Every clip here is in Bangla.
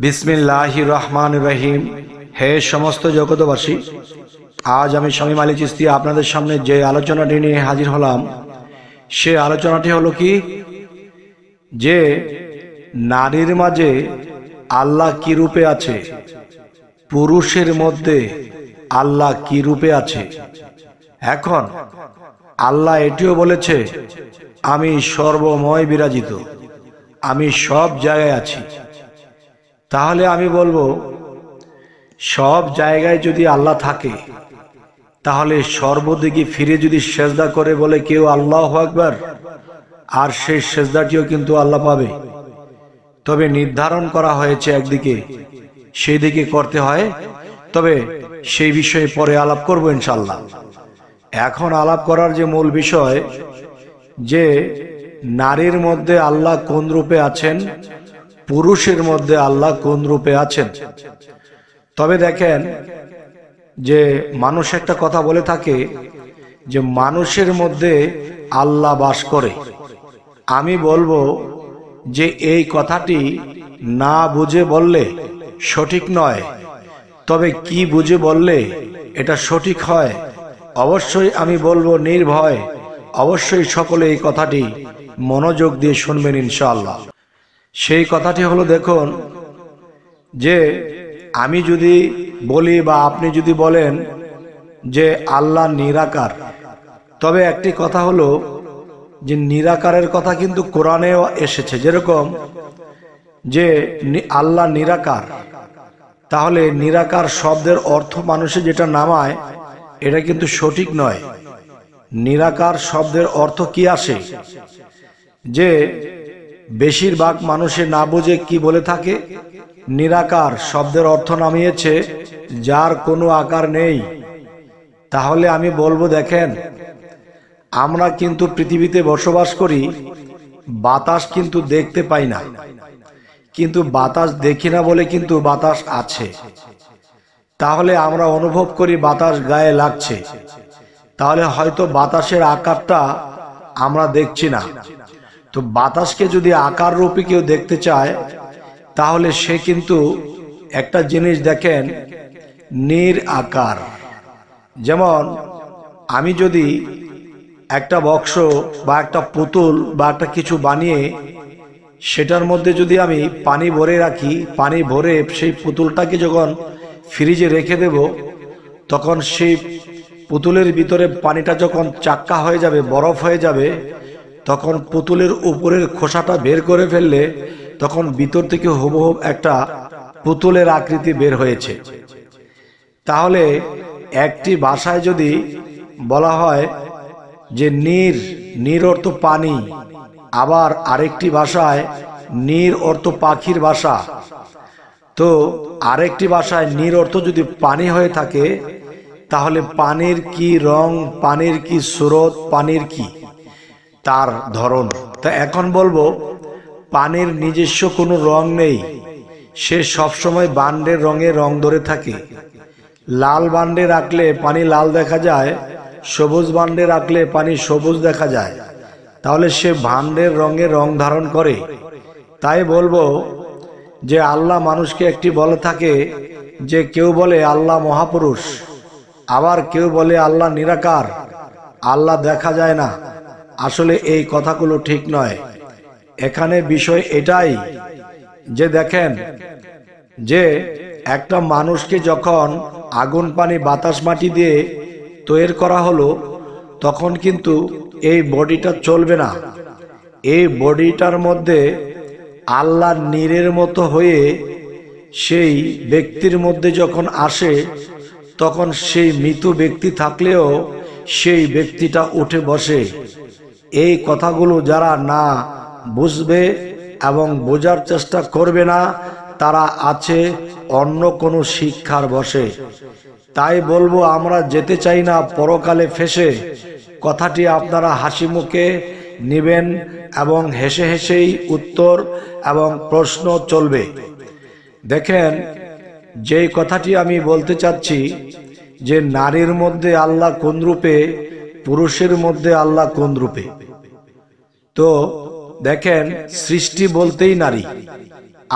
বিসমিল্লাহির রহমানির রহিম। হে সমস্ত জগতবাসী, আজ আমি শামীম আলী চিশতি আপনাদের সামনে যে আলোচনাটি নিয়ে হাজির হলাম, সে আলোচনাটি হলো কি, যে নারীর মাঝে আল্লাহ কি রূপে আছে, পুরুষের মধ্যে আল্লাহ কি রূপে আছে। এখন আল্লাহ এটিও বলেছে, আমি সর্বময় বিরাজিত, আমি সব জায়গায় আছি। তাহলে আমি বলবো, সব জায়গায় যদি আল্লাহ থাকে, তাহলে সর্বদিকে ফিরে যদি সেজদা করে বলে কেউ আল্লাহু আকবার, আর সেই সেজদাটিও কিন্তু আল্লাহ পাবে। তবে নির্ধারণ করা হয়েছে একদিকে, সেই দিকে করতে হয়। তবে সেই বিষয়ে পরে আলাপ করব ইনশাআল্লাহ। এখন আলাপ করার যে মূল বিষয়, যে নারীর মধ্যে আল্লাহ কোন রূপে আছেন, পুরুষের মধ্যে আল্লাহ কোন রূপে আছেন। তবে দেখেন, যে মানুষ একটা কথা বলে থাকে যে মানুষের মধ্যে আল্লাহ বাস করে। আমি বলবো যে এই কথাটি না বুঝে বললে সঠিক নয়, তবে কি বুঝে বললে এটা সঠিক হয়। অবশ্যই আমি বলবো নির্ভয়, অবশ্যই সকলে এই কথাটি মনোযোগ দিয়ে শুনবেন ইনশাআল্লাহ। সেই কথাটি হলো, দেখুন, যে আমি যদি বলি বা আপনি যদি বলেন যে আল্লাহ নিরাকার, তবে একটি কথা হলো যে নিরাকারের কথা কিন্তু কোরআনেও এসেছে। যেরকম যে আল্লাহ নিরাকার, তাহলে নিরাকার শব্দের অর্থ মানুষে যেটা নামায়, এটা কিন্তু সঠিক নয়। নিরাকার শব্দের অর্থ কি আসে, যে বেশিরভাগ মানুষে না বুঝে কি বলে থাকে, নিরাকার শব্দের অর্থ নামিয়েছে যার কোনো আকার নেই। তাহলে আমি বলবো, দেখেন, আমরা কিন্তু পৃথিবীতে বসবাস করি, বাতাস কিন্তু দেখতে পাই না, কিন্তু বাতাস দেখি না বলে কিন্তু বাতাস আছে। তাহলে আমরা অনুভব করি বাতাস গায়ে লাগছে, তাহলে হয়তো বাতাসের আকারটা আমরা দেখছি না। তো বাতাসকে যদি আকার রূপে কেউ দেখতে চায়, তাহলে সে কিন্তু একটা জিনিস দেখেন, নির আকার। যেমন আমি যদি একটা বক্স বা একটা পুতুল বা একটা কিছু বানিয়ে সেটার মধ্যে যদি আমি পানি ভরে রাখি, পানি ভরে সেই পুতুলটাকে যখন ফ্রিজে রেখে দেব, তখন সেই পুতুলের ভিতরে পানিটা যখন চাক্কা হয়ে যাবে, বরফ হয়ে যাবে, তখন পুতুলের উপরের খোসাটা বের করে ফেললে তখন ভিতর থেকে হুবহু একটা পুতুলের আকৃতি বের হয়েছে। তাহলে একটি ভাষায় যদি বলা হয় যে নীর অর্থ পানি, আবার আরেকটি ভাষায় নীর অর্থ পাখির ভাষা, তো আরেকটি ভাষায় নীর অর্থ যদি পানি হয়ে থাকে, তাহলে পানির কি রং, পানির কি স্রোত, পানির কি তার ধরন। তা এখন বলবো, পানির নিজস্ব কোনো রং নেই, সে সবসময় বান্ডের রঙে রং ধরে থাকে। লাল বান্ডে রাখলে পানি লাল দেখা যায়, সবুজ বান্ডে রাখলে পানি সবুজ দেখা যায়। তাহলে সে ভান্ডের রঙে রং ধারণ করে। তাই বলবো যে আল্লাহ মানুষকে একটি বলে থাকে, যে কেউ বলে আল্লাহ মহাপুরুষ, আবার কেউ বলে আল্লাহ নিরাকার, আল্লাহ দেখা যায় না। আসলে এই কথাগুলো ঠিক নয়। এখানে বিষয় এটাই যে দেখেন, যে একটা মানুষকে যখন আগুন, পানি, বাতাস, মাটি দিয়ে তৈরি করা হলো, তখন কিন্তু এই বডিটা চলবে না। এই বডিটার মধ্যে আল্লাহ নীরের মতো হয়ে সেই ব্যক্তির মধ্যে যখন আসে, তখন সেই মৃত ব্যক্তি থাকলেও সেই ব্যক্তিটা উঠে বসে। এই কথাগুলো যারা না বুঝবে এবং বোঝার চেষ্টা করবে না, তারা আছে অন্য কোনো শিক্ষার বসে। তাই বলবো, আমরা যেতে চাই না পরকালে ফেসে। কথাটি আপনারা হাসি মুখে নেবেন এবং হেসে হেসেই উত্তর এবং প্রশ্ন চলবে। দেখেন, যেই কথাটি আমি বলতে চাচ্ছি, যে নারীর মধ্যে আল্লাহ কোন রূপে, পুরুষের মধ্যে আল্লাহ কোন রূপে। তো দেখেন, সৃষ্টি বলতেই নারী,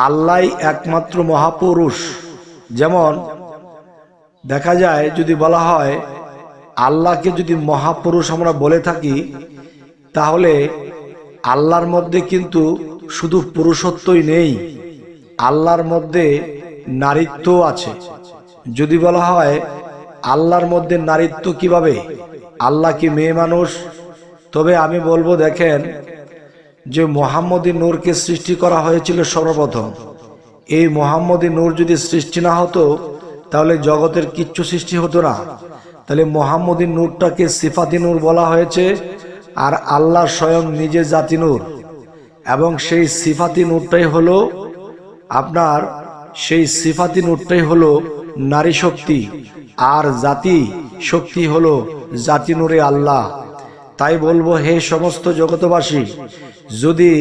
আল্লাহই একমাত্র মহাপুরুষ। যেমন দেখা যায় যদি বলা হয় আল্লাহকে যদি মহাপুরুষ আমরা বলে থাকি, তাহলে আল্লাহর মধ্যে কিন্তু শুধু পুরুষত্বই নেই, আল্লাহর মধ্যে নারীত্ব আছে। যদি বলা হয় আল্লাহর মধ্যে নারীত্ব কিভাবে, আল্লাহ কি মেয়ে মানুষ? তবে আমি বলবো দেখেন যে মোহাম্মদী নূরকে সৃষ্টি করা হয়েছিল সর্বপ্রথম। এই মোহাম্মদী নূর যদি সৃষ্টি না হতো তাহলে জগতের কিচ্ছু সৃষ্টি হতো না। তাহলে মোহাম্মদী নূরটাকে সিফাতি নূর বলা হয়েছে, আর আল্লাহ স্বয়ং নিজে জাতি নূর। এবং সেই সিফাতি নূরটাই হলো আপনার নারী শক্তি, আর জাতি শক্তি হলো জাতি নূরে আল্লাহ। তাই বলবো হে সমস্ত জগতবাসী, যদি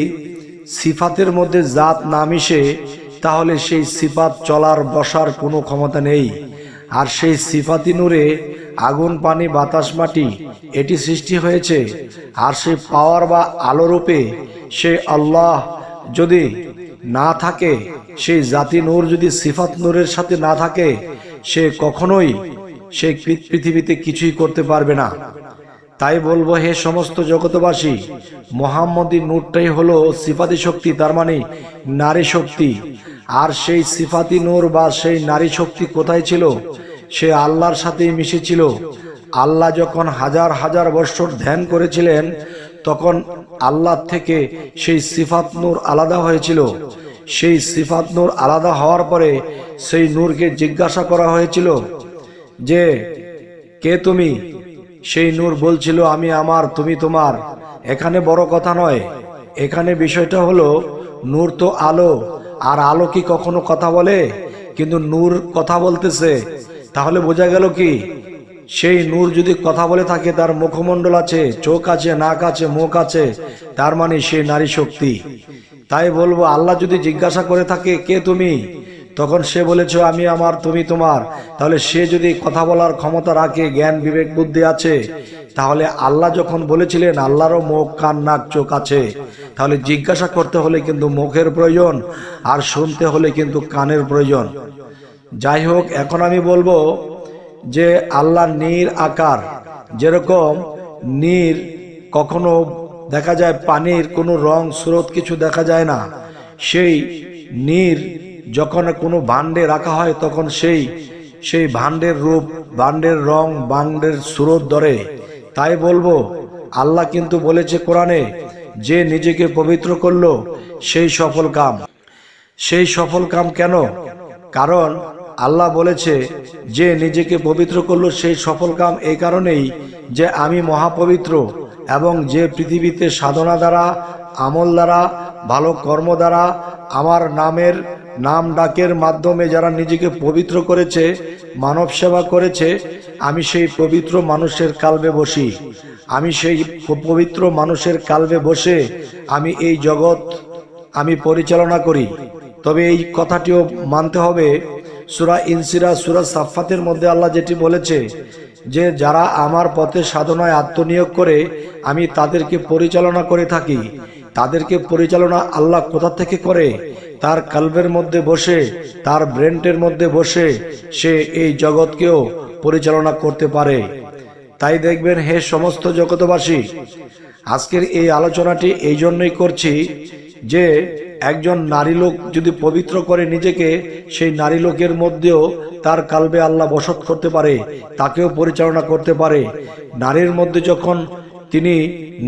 সিফাতের মধ্যে জাত না মিশে তাহলে সেই সিফাত চলার বসার কোনো ক্ষমতা নেই। আর সেই সিফাতি নূরে আগুন, পানি, বাতাস, মাটি এটি সৃষ্টি হয়েছে। আর সেই পাওয়ার বা আলোরূপে সে আল্লাহ যদি না থাকে, সেই জাতি নূর যদি সিফাত নূরের সাথে না থাকে, সে কখনোই সেই পৃথিবীতে কিছুই করতে পারবে না। তাই বলবো হে সমস্ত জগতবাসী, মোহাম্মদী নূরটাই হলো সিফাতি শক্তি, তার মানে নারী শক্তি। আর সেই সিফাতি নূর বা সেই নারী শক্তি কোথায় ছিল? সে আল্লাহর সাথেই মিশেছিল। আল্লাহ যখন হাজার হাজার বছর ধ্যান করেছিলেন, তখন আল্লাহ থেকে সেই সিফাত নূর আলাদা হয়েছিল। সেই সিফাত নূর আলাদা হওয়ার পরে সেই নূরকে জিজ্ঞাসা করা হয়েছিল যে কে তুমি? সেই নূর বলছিল আমি আমার, তুমি তোমার। এখানে বড় কথা নয়, এখানে বিষয়টা হলো নূর তো আলো, আর আলো কি কখনো কথা বলে? কিন্তু নূর কথা বলতেছে। তাহলে বোঝা গেল কি, সেই নূর যদি কথা বলে থাকে, তার মুখমণ্ডল আছে, চোখ আছে, নাক আছে, মুখ আছে, তার মানে সে নারী শক্তি। তাই বলবো আল্লাহ যদি জিজ্ঞাসা করে থাকে কে তুমি, তখন সে বলেছে আমি আমার, তুমি তোমার। তাহলে সে যদি কথা বলার ক্ষমতা রাখে, জ্ঞান, বিবেক, বুদ্ধি আছে, তাহলে আল্লাহ যখন বলেছিলেন আল্লাহরও মুখ, কান, নাক, চোখ আছে, তাহলে জিজ্ঞাসা করতে হলে কিন্তু মুখের প্রয়োজন, আর শুনতে হলে কিন্তু কানের প্রয়োজন। যাই হোক, এখন আমি বলবো যে আল্লাহ নীর আকার, যেরকম নীর কখনো দেখা যায় পানির কোনো রং স্রোত কিছু দেখা যায় না, সেই নীর যখন কোনো ভাণ্ডে রাখা হয় তখন সেই ভাণ্ডের রূপ, ভাণ্ডের রং, ভাণ্ডের স্রোত ধরে। তাই বলবো আল্লাহ কিন্তু বলেছে কোরআনে, যে নিজেকে পবিত্র করলো সেই সফল কাম। সেই সফল কাম কেন? কারণ আল্লাহ বলেছে যে নিজেকে পবিত্র করলো সেই সফল কাম এই কারণেই যে আমি মহাপবিত্র, এবং যে পৃথিবীতে সাধনা দ্বারা, আমল দ্বারা, ভালো কর্ম দ্বারা, আমার নাম ডাকের মাধ্যমে যারা নিজেকে পবিত্র করেছে, মানব সেবা করেছে, আমি সেই পবিত্র মানুষের কালবে বসি। আমি সেই পবিত্র মানুষের কালবে বসে আমি এই জগৎ আমি পরিচালনা করি। তবে এই কথাটিও মানতে হবে, সূরা ইনসিরা, সূরা সাফফাতের মধ্যে আল্লাহ যেটি বলেছে যে যারা আমার পথে সাধনায় আত্মনিয়োগ করে আমি তাদেরকে পরিচালনা করে থাকি। তাদেরকে পরিচালনা আল্লাহ কোথা থেকে করে? তার কালবের মধ্যে বসে, তার ব্রেনের মধ্যে বসে সে এই জগৎকেও পরিচালনা করতে পারে। তাই দেখবেন হে সমস্ত জগতবাসী, আজকের এই আলোচনাটি এই জন্যই করছি যে একজন নারী লোক যদি পবিত্র করে নিজেকে, সেই নারী লোকের মধ্যেও তার কালবে আল্লাহ বসত করতে পারে, তাকেও পরিচালনা করতে পারে। নারীর মধ্যে যখন তিনি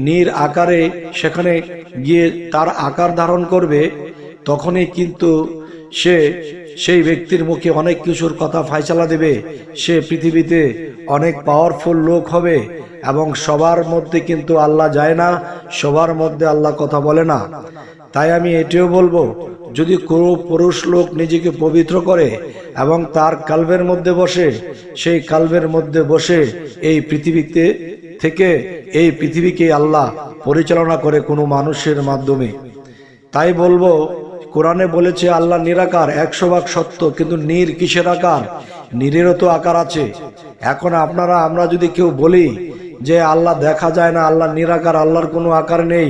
নীর আকারে সেখানে গিয়ে তার আকার ধারণ করবে, তখনই কিন্তু সেই ব্যক্তির মুখে অনেক কিছুর কথা ফায়সালা দেবে। সে পৃথিবীতে অনেক পাওয়ারফুল লোক হবে, এবং সবার মধ্যে কিন্তু আল্লাহ যায় না, সবার মধ্যে আল্লাহ কথা বলে না। তাই আমি এটিও বলবো, যদি কোনো পুরুষ লোক নিজেকে পবিত্র করে এবং তার কালবের মধ্যে বসে, সেই কালবের মধ্যে বসে এই পৃথিবীতে থেকে এই পৃথিবীকে আল্লাহ পরিচালনা করে কোনো মানুষের মাধ্যমে। তাই বলবো কোরআনে বলেছে আল্লাহ নিরাকার, 100% সত্য, কিন্তু নীর কিসের আকার? নীরেরও তো আকার আছে। এখন আমরা যদি কেউ বলি যে আল্লাহ দেখা যায় না, আল্লাহ নিরাকার, আল্লাহর কোনো আকার নেই।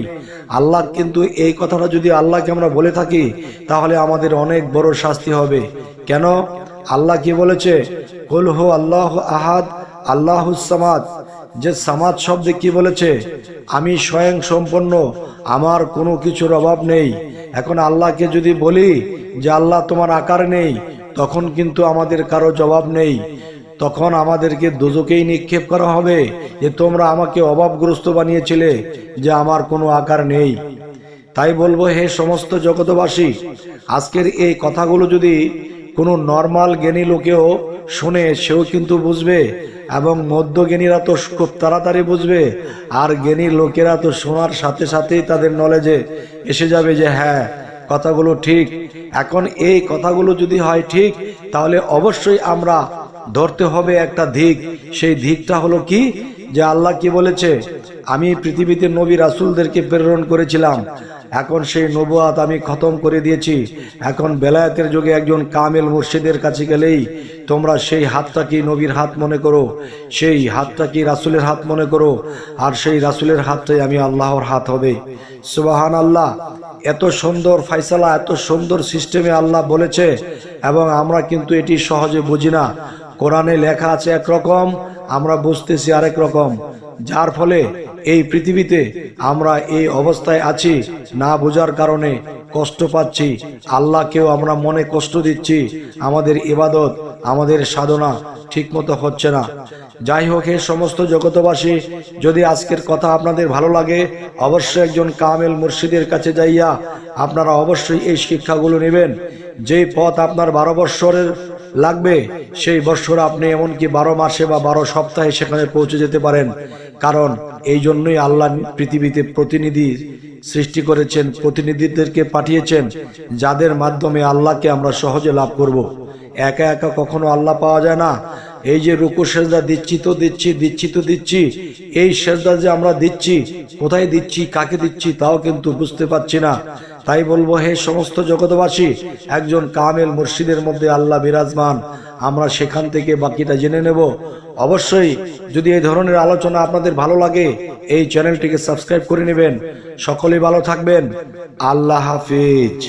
আল্লাহ কিন্তু এই কথাটা যদি আল্লাহকে আমরা বলে থাকি তাহলে আমাদের অনেক বড় শাস্তি হবে। কেন? আল্লাহ কি বলেছে? কুল হু আল্লাহু আহাদ আল্লাহুস সামাদ। যে সামাদ শব্দে কি বলেছে? আমি স্বয়ং সম্পন্ন, আমার কোনো কিছুর অভাব নেই। এখন আল্লাহকে যদি বলি যে আল্লাহ তোমার আকার নেই, তখন কিন্তু আমাদের কারো জবাব নেই। তখন আমাদেরকে দোজখেই নিক্ষেপ করা হবে যে তোমরা আমাকে অভাবগ্রস্ত বানিয়েছিলে, যে আমার কোনো আকার নেই। তাই বলবো, হে সমস্ত জগতবাসী, আজকের এই কথাগুলো যদি কোনো নর্মাল জ্ঞানী লোকেও শুনে, সেও কিন্তু বুঝবে, এবং মধ্যজ্ঞানীরা তো খুব তাড়াতাড়ি বুঝবে, আর জ্ঞানী লোকেরা তো শোনার সাথে সাথেই তাদের নলেজে এসে যাবে যে হ্যাঁ, কথাগুলো ঠিক। এখন এই কথাগুলো যদি হয় ঠিক, তাহলে অবশ্যই আমরা ধরতে হবে একটা দিক। সেই দিকটা হলো কি? যে আল্লাহ কি বলেছে? আমি পৃথিবীতে নবী রাসূলদেরকে প্রেরণ করেছিলাম, এখন সেই নবুয়াত আমি খতম করে দিয়েছি। এখন বেলায়েতের যুগে একজন কামেল মুর্শিদের কাছে গেলেই তোমরা সেই হাতটা কি নবীর হাত মনে করো, সেই হাতটা কি রাসূলের হাত মনে করো, আর সেই রাসূলের হাতটাই আমি আল্লাহর হাত হবে। সুবহানাল্লাহ। এত সুন্দর ফয়সালা, এত সুন্দর সিস্টেমে আল্লাহ বলেছে, এবং আমরা কিন্তু এটি সহজে বুঝি না। কোরআনে লেখা আছে একরকম, আমরা বুঝতেছি আরেক রকম, যার ফলে এই পৃথিবীতে আমরা এই অবস্থায় আছি। না বোঝার কারণে কষ্ট পাচ্ছি, আল্লাহকেও আমরা মনে কষ্ট দিচ্ছি, আমাদের ইবাদত, আমাদের সাধনা ঠিক মতো হচ্ছে না। যাই হোক, হে সমস্ত জগতবাসী, যদি আজকের কথা আপনাদের ভালো লাগে, অবশ্যই একজন কামেল মুর্শিদের কাছে যাইয়া আপনারা অবশ্যই এই শিক্ষাগুলো নেবেন। যেই পথ আপনার 12 বৎসরের লাগবে, সেই বৎসর আপনি এমনকি 12 মাসে বা 12 সপ্তাহে সেখানে পৌঁছে যেতে পারেন। কারণ এই জন্যই আল্লাহ পৃথিবীতে প্রতিনিধি সৃষ্টি করেছেন, প্রতিনিধিদেরকে পাঠিয়েছেন, যাদের মাধ্যমে আল্লাহকে আমরা সহজে লাভ করব। একা একা কখনো আল্লাহ পাওয়া যায় না। এই যে রুকু সেজদা দিচ্ছি তো দিচ্ছি, এই সেজদা যে আমরা দিচ্ছি, কোথায় দিচ্ছি, কাকে দিচ্ছি, তাও কিন্তু বুঝতে পারছি না। তাই বলবো, হে সমস্ত জগতবাসী, একজন কামেল মুর্শিদের মধ্যে আল্লাহ বিরাজমান, আমরা সেখান থেকে বাকিটা জেনে নেব। অবশ্যই যদি এই ধরনের আলোচনা আপনাদের ভালো লাগে, এই চ্যানেলটিকে সাবস্ক্রাইব করে নেবেন। সকলেই ভালো থাকবেন। আল্লাহ হাফেজ।